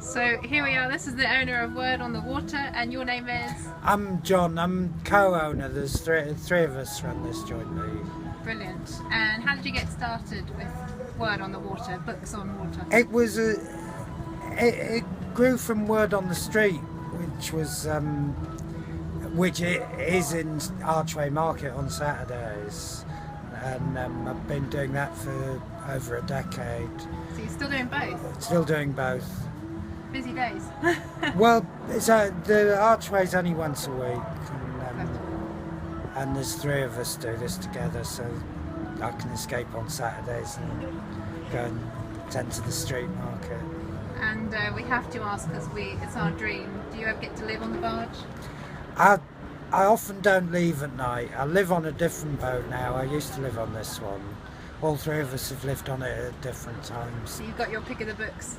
So here we are, this is the owner of Word on the Water, and your name is? I'm John, I'm co-owner. There's three of us run this jointly. Brilliant. And how did you get started with Word on the Water, books on water? It grew from Word on the Street, which it is in Archway Market on Saturdays, and I've been doing that for over a decade. So you're still doing both? Still doing both. Busy days. Well, the Archway's only once a week, and there's three of us do this together, so I can escape on Saturdays and go and tend to the street market. And we have to ask, because it's our dream, do you ever get to live on the barge? I often don't leave at night. I live on a different boat now. I used to live on this one. All three of us have lived on it at different times. So you've got your pick of the books?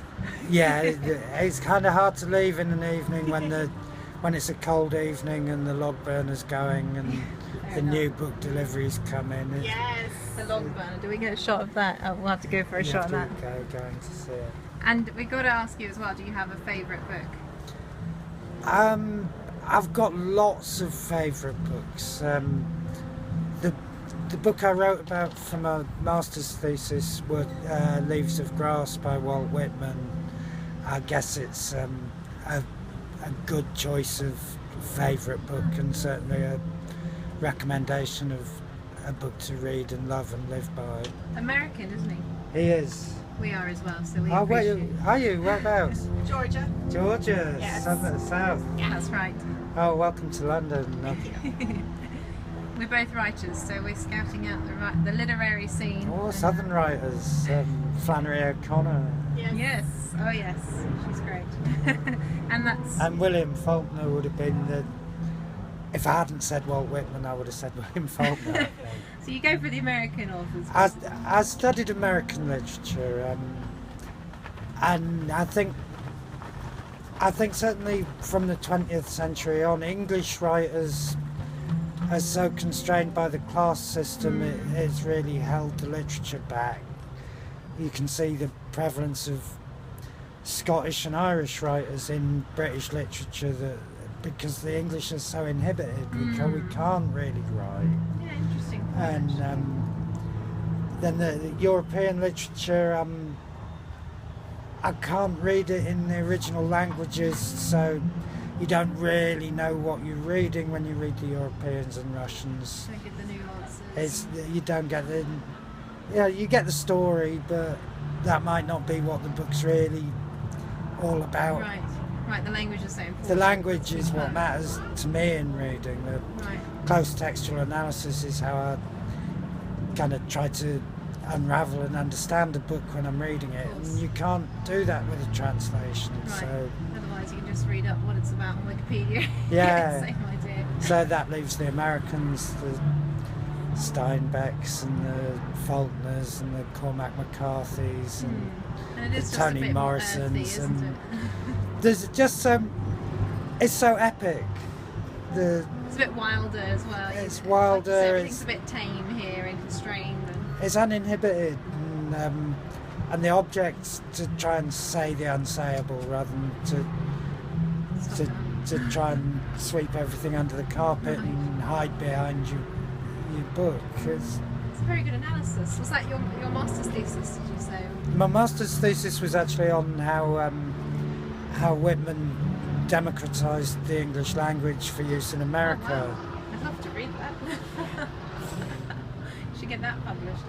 Yeah, it's kind of hard to leave in an evening when it's a cold evening and the log burner's going and the new book deliveries come in. Yes, the log burner. Do we get a shot of that? Oh, we'll have to go for a shot of that. Going to see it. And we've got to ask you as well, do you have a favourite book? I've got lots of favourite books. The book I wrote about for my master's thesis was Leaves of Grass by Walt Whitman. I guess it's a good choice of favourite book, and certainly a recommendation of a book to read and love and live by. American, isn't he? He is. We are as well, so we Oh, appreciate wait, are you? Whereabouts? Georgia. Georgia, Yes. South. Yeah, that's right. Oh, welcome to London. We're both writers, so we're scouting out the literary scene. Oh, Southern writers. Flannery O'Connor. Yes. Oh yes, she's great. And William Faulkner would have been if I hadn't said Walt Whitman, I would have said William Faulkner. So you go for the American authors? I studied American literature, and I think certainly from the 20th century on, English writers are so constrained by the class system, it's really held the literature back. You can see the prevalence of Scottish and Irish writers in British literature because the English is so inhibited, we can't really write. Yeah, interesting. And then the European literature, I can't read it in the original languages, so you don't really know what you're reading when you read the Europeans and Russians. Don't get the nuances. You don't get the... Yeah, you get the story, but that might not be what the book's really all about. Right, the language is so important. The language is what matters to me in reading. The close textual analysis is how I kind of try to unravel and understand a book when I'm reading it, and you can't do that with a translation. Right. So otherwise you can just read up what it's about on Wikipedia. Yeah. Same idea. So that leaves the Americans, the Steinbecks and the Faulkners and the Cormac McCarthys and it is the just a Toni bit more Morrisons, earthy, isn't and it? there's just it's so epic. It's a bit wilder as well. It's Like wilder. you said, everything's a bit tame here and constrained. It's uninhibited, and the objects to try and say the unsayable rather than to try and sweep everything under the carpet and hide behind your book. It's a very good analysis. Was that your master's thesis, did you say? My master's thesis was actually on how Whitman democratised the English language for use in America. Oh, wow. I'd love to read that. Should get that published, I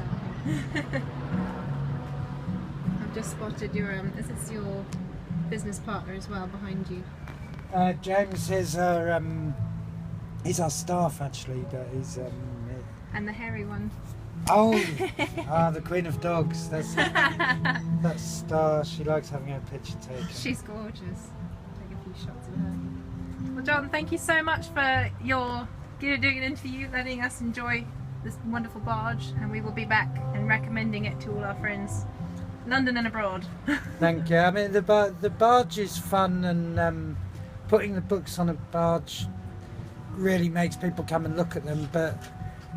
think. I've just spotted is this your business partner as well behind you? James is he's our staff actually, but he's and the hairy one. Oh, the Queen of Dogs. That's Star. She likes having her picture taken. She's gorgeous. Take a few shots of her. Well, John, thank you so much for doing an interview, letting us enjoy this wonderful barge, and we will be back and recommending it to all our friends, London and abroad. Thank you. I mean, the barge is fun, and putting the books on a barge really makes people come and look at them, but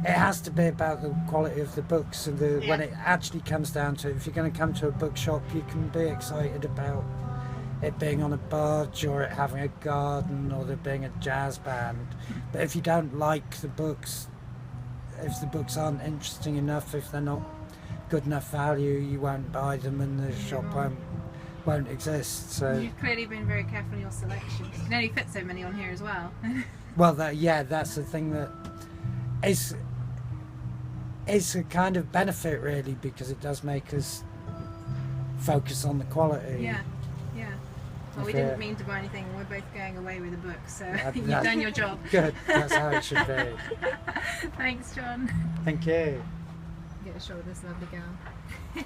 it has to be about the quality of the books, and when it actually comes down to it, if you're going to come to a bookshop, you can be excited about it being on a barge or it having a garden or there being a jazz band. But if you don't like the books, if the books aren't interesting enough, if they're not good enough value, you won't buy them and the shop won't exist. So you've clearly been very careful in your selection. You can only fit so many on here as well. well, that's the thing that is a kind of benefit really, because it does make us focus on the quality. Yeah. Well, we didn't mean to buy anything. We're both going away with a book, so you've done your job. Good. That's how it should be. Thanks, John. Thank you. Get a shot of this lovely gal.